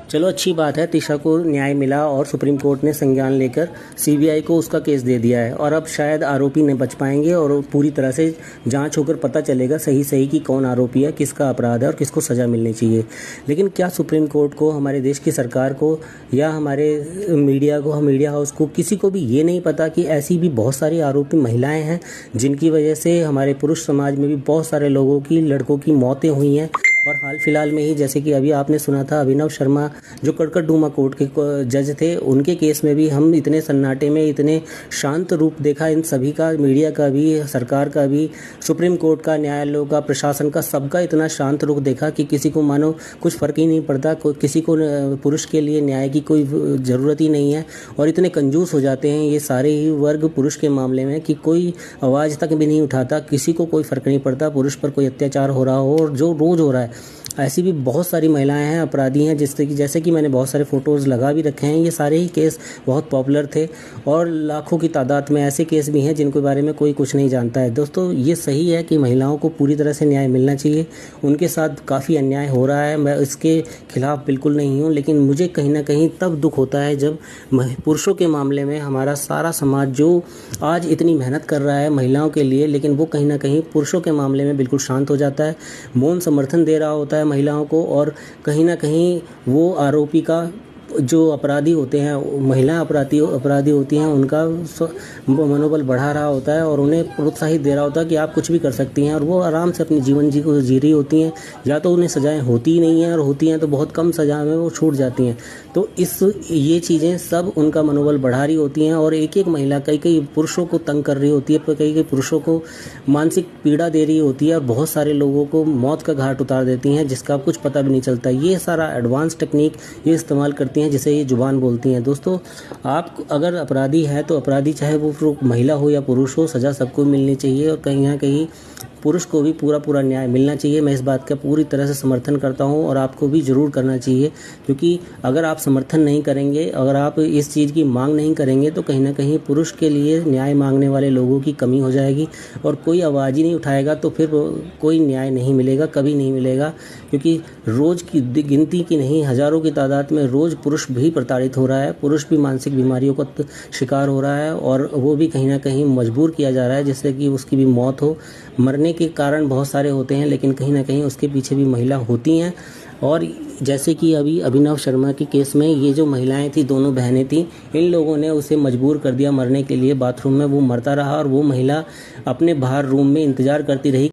चलो अच्छी बात है, तिशा को न्याय मिला और सुप्रीम कोर्ट ने संज्ञान लेकर सीबीआई को उसका केस दे दिया है और अब शायद आरोपी न बच पाएंगे और पूरी तरह से जांच होकर पता चलेगा सही सही कि कौन आरोपी है, किसका अपराध है और किसको सज़ा मिलनी चाहिए। लेकिन क्या सुप्रीम कोर्ट को, हमारे देश की सरकार को या हमारे मीडिया हाउस को, किसी को भी ये नहीं पता कि ऐसी भी बहुत सारी आरोपी महिलाएं हैं जिनकी वजह से हमारे पुरुष समाज में भी बहुत सारे लोगों की, लड़कों की मौतें हुई हैं। और हाल फिलहाल में ही जैसे कि अभी आपने सुना था, अभिनव शर्मा जो कड़कड़डूमा कोर्ट के जज थे, उनके केस में भी हम इतने सन्नाटे में, इतने शांत रूप देखा इन सभी का, मीडिया का भी, सरकार का भी, सुप्रीम कोर्ट का, न्यायालयों का, प्रशासन का, सबका इतना शांत रुख देखा कि किसी को मानो कुछ फ़र्क ही नहीं पड़ता, किसी को पुरुष के लिए न्याय की कोई ज़रूरत ही नहीं है। और इतने कंजूस हो जाते हैं ये सारे ही वर्ग पुरुष के मामले में कि कोई आवाज़ तक भी नहीं उठाता, किसी को कोई फ़र्क नहीं पड़ता पुरुष पर कोई अत्याचार हो रहा हो, और जो रोज़ हो रहा है। ऐसी भी बहुत सारी महिलाएं हैं, अपराधी हैं, जैसे कि मैंने बहुत सारे फ़ोटोज़ लगा भी रखे हैं। ये सारे ही केस बहुत पॉपुलर थे और लाखों की तादाद में ऐसे केस भी हैं जिनके बारे में कोई कुछ नहीं जानता है। दोस्तों, ये सही है कि महिलाओं को पूरी तरह से न्याय मिलना चाहिए, उनके साथ काफ़ी अन्याय हो रहा है, मैं इसके खिलाफ़ बिल्कुल नहीं हूँ। लेकिन मुझे कहीं ना कहीं तब दुख होता है जब पुरुषों के मामले में हमारा सारा समाज जो आज इतनी मेहनत कर रहा है महिलाओं के लिए, लेकिन वो कहीं ना कहीं पुरुषों के मामले में बिल्कुल शांत हो जाता है, मौन समर्थन दे रहा होता है महिलाओं को, और कहीं ना कहीं वो आरोपी का, जो अपराधी होते हैं, महिला अपराधी होती हैं, उनका मनोबल बढ़ा रहा होता है और उन्हें प्रोत्साहित दे रहा होता है कि आप कुछ भी कर सकती हैं, और वो आराम से अपनी जीवन जी रही होती हैं। या तो उन्हें सजाएं होती ही नहीं हैं, और होती हैं तो बहुत कम सजा में वो छूट जाती हैं। तो ये चीज़ें सब उनका मनोबल बढ़ा रही होती हैं, और एक एक महिला कई पुरुषों को तंग कर रही होती है, कई पुरुषों को मानसिक पीड़ा दे रही होती है, और बहुत सारे लोगों को मौत का घाट उतार देती हैं जिसका कुछ पता भी नहीं चलता। ये सारा एडवांस टेक्निक ये इस्तेमाल करती हैं जिसे ये जुबान बोलती हैं। दोस्तों, आप अगर अपराधी है तो अपराधी चाहे वो महिला हो या पुरुष हो, सज़ा सबको मिलनी चाहिए, और कहीं ना कहीं पुरुष को भी पूरा न्याय मिलना चाहिए। मैं इस बात का पूरी तरह से समर्थन करता हूं, और आपको भी ज़रूर करना चाहिए, क्योंकि अगर आप समर्थन नहीं करेंगे, अगर आप इस चीज़ की मांग नहीं करेंगे, तो कहीं ना कहीं पुरुष के लिए न्याय मांगने वाले लोगों की कमी हो जाएगी, और कोई आवाज़ ही नहीं उठाएगा तो फिर कोई न्याय नहीं मिलेगा, कभी नहीं मिलेगा। क्योंकि रोज़ की गिनती की नहीं, हज़ारों की तादाद में रोज़ पुरुष भी प्रताड़ित हो रहा है, पुरुष भी मानसिक बीमारियों का शिकार हो रहा है, और वो भी कहीं ना कहीं मजबूर किया जा रहा है जिससे कि उसकी भी मौत हो। मरने के कारण बहुत सारे होते हैं, लेकिन कहीं ना कहीं उसके पीछे भी महिला होती हैं। और जैसे कि अभी अभिनव शर्मा के केस में ये जो महिलाएं थी, दोनों बहनें थी, इन लोगों ने उसे मजबूर कर दिया मरने के लिए। बाथरूम में वो मरता रहा और वो महिला अपने बाहर रूम में इंतज़ार करती रही